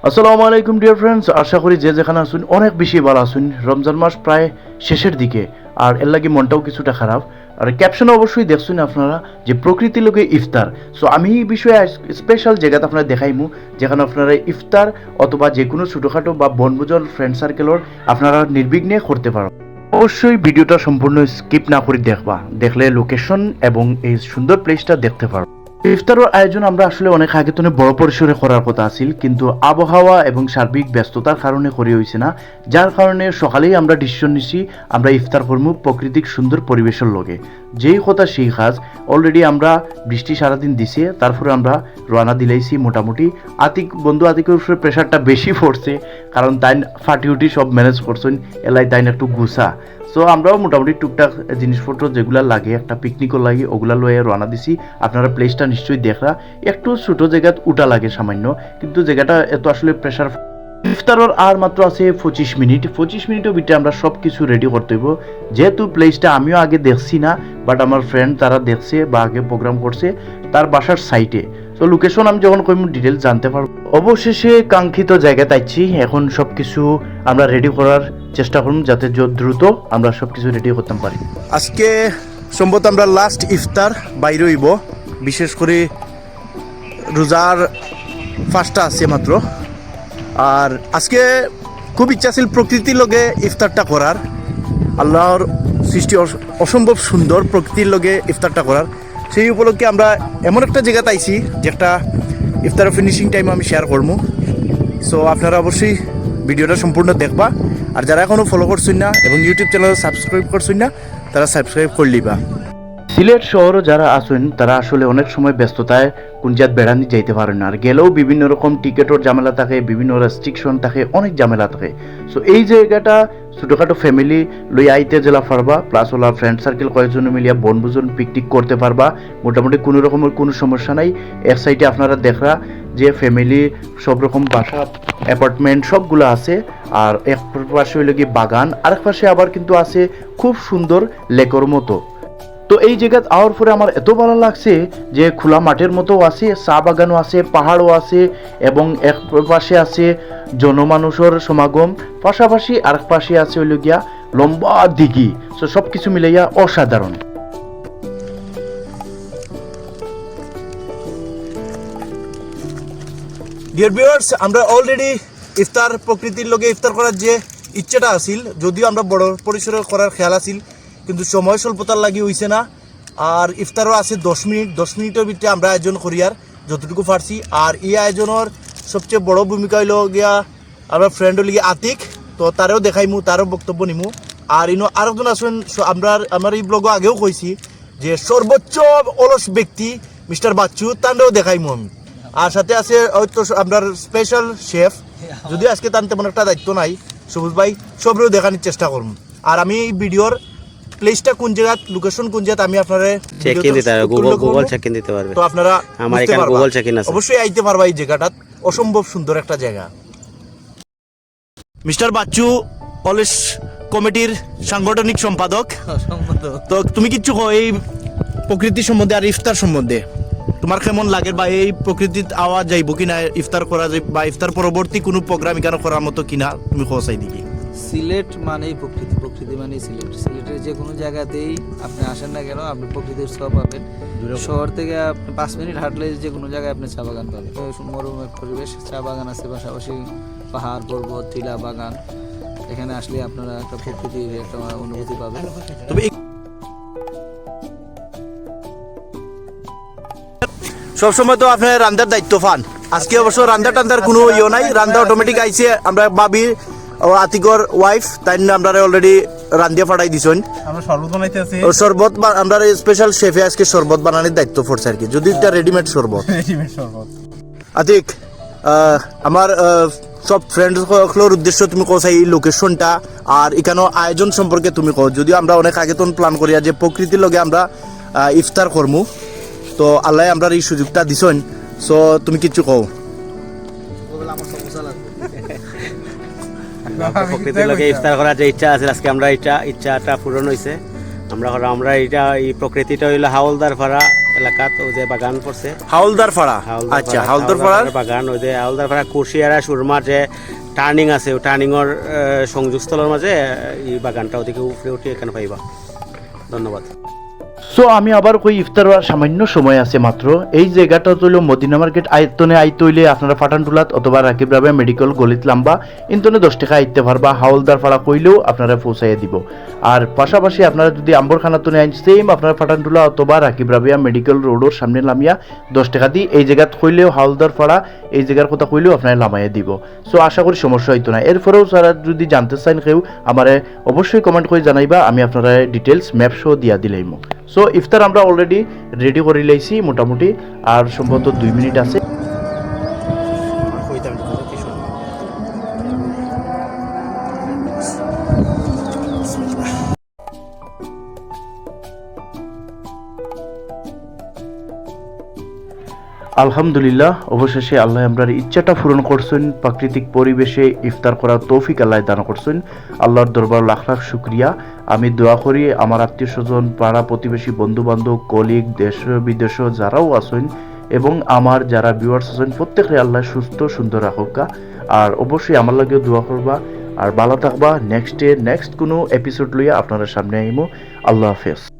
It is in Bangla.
আসসালামু আলাইকুম ডিয়ার ফ্রেন্ডস, আশা করি যে যেখানে আছেন অনেক বেশি ভালো আছেন। রমজান মাস প্রায় শেষের দিকে, আর এর লাগে মনটাও কিছুটা খারাপ। আর ক্যাপশনে অবশ্যই দেখছেন আপনারা যে প্রকৃতি লোকে ইফতার। সো আমি এই বিষয়ে স্পেশাল জায়গাতে আপনারা দেখাইমু, যেখানে আপনারা ইফতার অথবা যে কোনো ছোটোখাটো বা বনভোজন ফ্রেন্ড সার্কেলর আপনারা নির্বিঘ্নে করতে পারেন। অবশ্যই ভিডিওটা সম্পূর্ণ স্কিপ না করে দেখবা, দেখলে লোকেশন এবং এই সুন্দর প্লেসটা দেখতে পারো। ইফতারের আয়োজন আমরা আসলে অনেক আগে তো বড় পরিসরে করার কথা আছিল, কিন্তু আবহাওয়া এবং সার্বিক ব্যস্ততার কারণে করি হয়েছে না, যার কারণে সকালেই আমরা ডিসিশন নিছি আমরা ইফতার করবো প্রাকৃতিক সুন্দর পরিবেশের লগে। যেই কথা সেই কাজ। অলরেডি আমরা বৃষ্টি সারাদিন দিছে, তারপরে আমরা রওনা দিলাইছি। মোটামুটি আতিকের উপরে প্রেশারটা বেশি পড়ছে, কারণ তাই ফাটি উঠি সব ম্যানেজ করছেন, এলাই তাই একটু গুছা। সো আমরাও মোটামুটি টুকটাক জিনিসপত্র যেগুলো লাগে একটা পিকনিকও লাগে ওগুলা লয়ে রওনা দিছি। আপনারা প্লেসটা নিশ্চয়ই দেখা, একটু ছোটো জায়গাত উঠা লাগে সামান্য, কিন্তু জায়গাটা এত আসলে প্রেশার। ইফতারের আর মাত্র আছে 25 মিনিটের ভিতরে আমরা সব কিছু রেডি করতে হইব। যেহেতু প্লেসটা আমিও আগে দেখছি না, বাট আমার ফ্রেন্ড তারা দেখছে বা আগে প্রোগ্রাম করছে তার বাসার সাইটে। তো লোকেশন আমি যখন কই ডিটেলস জানতে পারবো। অবশেষে কাঙ্ক্ষিত জায়গায় তাইছি। এখন সব কিছু আমরা রেডি করার চেষ্টা করুন, যাতে দ্রুত আমরা সব কিছু রেডি করতে পারি। আজকে সম্ভবত আমরা লাস্ট ইফতার বাইরে হইব, বিশেষ করে রোজার ফার্স্টটা আছে মাত্র। আর আজকে খুব ইচ্ছা ছিল প্রকৃতির লগে ইফতারটা করার। আল্লাহর সৃষ্টি অসম্ভব সুন্দর, প্রকৃতির লগে ইফতারটা করার। সেই উপলক্ষে আমরা এমন একটা জায়গাতে আইছি যেটা ইফতারের ফিনিশিং টাইম আমি শেয়ার করবো। সো আপনারা অবশ্যই ভিডিওটা সম্পূর্ণ দেখবা। আর যারা এখনও ফলো করছেন না এবং ইউটিউব চ্যানেল সাবস্ক্রাইব করছেন না, তারা সাবস্ক্রাইব করে লিবা। সিলেট শহরও যারা আছেন তারা আসলে অনেক সময় ব্যস্ততায় কুঞ্জাত বেড়ানি যাইতে পারেন না, আর গেলেও বিভিন্ন রকম টিকেটের ঝামেলা থাকে, বিভিন্ন রেস্ট্রিকশন থাকে, অনেক ঝামেলা থাকে। সো এই জায়গাটা ছোটোখাটো ফ্যামিলি লই আইতে জেলা পারবা, প্লাস ওলা ফ্রেন্ড সার্কেল কয়েকজন মিলিয়া বনভোজন পিকনিক করতে পারবা। মোটামুটি কোনো রকমের কোনো সমস্যা নাই। এক সাইডে আপনারা দেখরা যে ফ্যামিলি সব রকম বাসা অ্যাপার্টমেন্ট সবগুলো আছে, আর এক পাশে হইল গিয়ে বাগান, আরেক পাশে আবার কিন্তু আছে খুব সুন্দর লেকের মতো। তো এই জায়গায় আওয়ার পরে আমার এত ভালো লাগছে যে খোলা মাঠের মতো আছে, চা বাগানও আছে, পাহাড়ও আছে, এবং এক পাশে আছে জনমানুষের সমাগম, পাশাপাশি আরেক পাশে আছে হইল গিয়া লম্বা দিঘি। সো সব কিছু মিলাইয়া অসাধারণ। ডিয়ার ভিউয়ার্স, আমরা অলরেডি ইফতার প্রকৃতির লগে ইফতার করার যে ইচ্ছাটা আছিল, যদিও আমরা বড় পরিসরে করার খেয়াল আছিল, কিন্তু সময় স্বল্পতার লাগি হইছে না। আর ইফতারও আছে 10 মিনিটের ভিতরে আমরা আয়োজন করি আর যতটুকু পারছি। আর এই আয়োজনের সবচেয়ে বড় ভূমিকা হইল গিয়া আমার ফ্রেন্ড হইল গিয়া আতিক। তো তারও দেখাইমু, তারও বক্তব্য নিমু। আর ইনো আরেকজন আছেন, আমার এই ব্লগও আগেও কইছি যে সর্বোচ্চ অলস ব্যক্তি মিস্টার বাচ্চু, তারও দেখাইমু আমি। আর সাথে আছে হয়তো আপনার স্পেশাল শেফ, যদিও আজকে তার তেমন একটা দায়িত্ব নাই, সবুজ ভাই, সবরেও দেখানোর চেষ্টা করুন। আর আমি এই ভিডিওর প্লেসটা কোন জায়গা, লোকেশন কোন জায়গা আমি আপনারা চেক ইন দিতে পারবো, গুগল চেক ইন দিতে পারবে। তো আপনারা আমার এখানে গুগল চেক ইন আছে, অবশ্যই আইতে পারবা। এই জায়গাটা অসম্ভব সুন্দর একটা জায়গা। মিস্টার বাচ্চু অলস কমিটির সাংগঠনিক সম্পাদক। তো তুমি কিচ্ছু কও এই প্রকৃতি সম্বন্ধে আর ইফতার সম্বন্ধে, তোমার কেমন লাগে, বা এই প্রকৃতির আওয়াজ যাইব কিনা ইফতার করা যায়, বা ইফতার পরবর্তী কোনো প্রোগ্রাম এখানে করার মতো কিনা তুমি খোঁজাই দিকে? সিলেট মানেই প্রকৃতি, প্রকৃতি মানেই সিলেট। সিলেটের যে কোনো জায়গাতেই আপনি আসেন না কেন, আপনি প্রকৃতির ছোঁয়া পাবেন। শহর থেকে আপনি 5 মিনিট হাঁটলে যে কোনো জায়গায় আপনি চা বাগান পাবেন। মরুমের পরিবেশ, চা বাগান আছে, পাশাপাশি পাহাড় পর্বত, টিলা বাগান। এখানে আসলে আপনারা একটা প্রকৃতির একটা অনুভূতি পাবেন। তবে সবসময় তো আপনার রান্নার দায়িত্ব পান, আজকে অবশ্য রান্না টান্দার কোনো ইয়ে নাই, রান্না অটোমেটিক আইছে। আমরা বাবির আতিকর ওয়াইফ, তাই আমরা অলরেডি রান্ধিয়া ফাটাই দিছেন। আমরা শরবত বানাইতে আছি, শরবত আমরা স্পেশাল শেফে আজকে শরবত বানানোর দায়িত্ব পড়ছে আর কি, যদি এটা রেডিমেড শরবত। আতিক, আমার সব ফ্রেন্ডসগুলোর উদ্দেশ্য তুমি কোথায় এই লোকেশনটা আর এখানে আয়োজন সম্পর্কে তুমি কো। যদিও আমরা অনেক আগে তো প্ল্যান করি যে প্রকৃতির লগে আমরা ইফতার করমু, তো আল্লাহ আমরা এই সুযোগটা দিছেন। সো তুমি কিচ্ছু কও। প্রকৃতির লোকে ইফতার করার যে ইচ্ছা আছে, আজকে আমরা ইচ্ছাটা পূরণ হয়েছে। আমরা এটা এই প্রকৃতিটা হইলো হাওলদার পাড়া এলাকাত ওই যে বাগান পড়ছে হাওলদার পাড়া আচ্ছা হাওলদার পাড়ার বাগান ওই যে হাওলদার পাড়া কুশিয়ারা সুরমার যে টার্নিং আছে ওই টার্নিংয়ের সংযোগস্থলের মাঝে এই বাগানটা ওদিকে উপরে উঠে এখানে পাইবা ধন্যবাদ সো আমি আবার কই ইফতার হওয়ার সামান্য সময় আছে মাত্র এই জায়গাটা হইল মদিনা মার্কেট আয়তনে আইতে হইলে আপনারা ফাটানটুলাত অথবা রাকিব রাবে মেডিকেল গলিত লাম্বা ইন্তনে 10 টাকা আইতে পারবা হাওলদার পাড়া কইলেও আপনারা পৌঁছাইয়া দিব আর পাশাপাশি আপনারা যদি আম্বরখানাতনে আইন সেম আপনারা ফাটানটুলা অথবা রাকিব রাবিয়া মেডিকেল রোডের সামনে নামিয়া 10 টাকা দিয়ে এই জায়গাত কইলেও হাওলদার পাড়া এই জায়গার কথা কইলেও আপনারা নামাইয়া দিব সো আশা করি সমস্যা হইতো না এরপরেও যারা যদি জানতে চান কেউ আমারে অবশ্যই কমেন্ট করে জানাইবা আমি আপনারা ডিটেলস ম্যাপ সহ দিয়া দিলাইমু সো ইফতার আমরা অলরেডি রেডি করে লাইছি মোটামুটি আর সম্ভবত 2 মিনিট আছে আলহামদুলিল্লাহ অবশেষে আল্লাহ আমরার ইচ্ছাটা পূরণ করছেন প্রাকৃতিক পরিবেশে ইফতার করার তৌফিক আল্লাহ দান করছেন আল্লাহর দরবার লাখ লাখ শুকরিয়া আমি দোয়া করি আমার আত্মীয় স্বজন পাড়া প্রতিবেশী বন্ধু বান্ধব কলিগ দেশ বিদেশ যারাও আছেন এবং আমার যারা ভিউয়ার্স আছেন প্রত্যেকরে আল্লাহ সুস্থ সুন্দর রাখুক আর অবশ্যই আমার লাগেও দোয়া করবা আর ভালো থাকবা নেক্সট কোনো এপিসোড লইয়া আপনারা সামনে আইমু আল্লাহ হাফেজ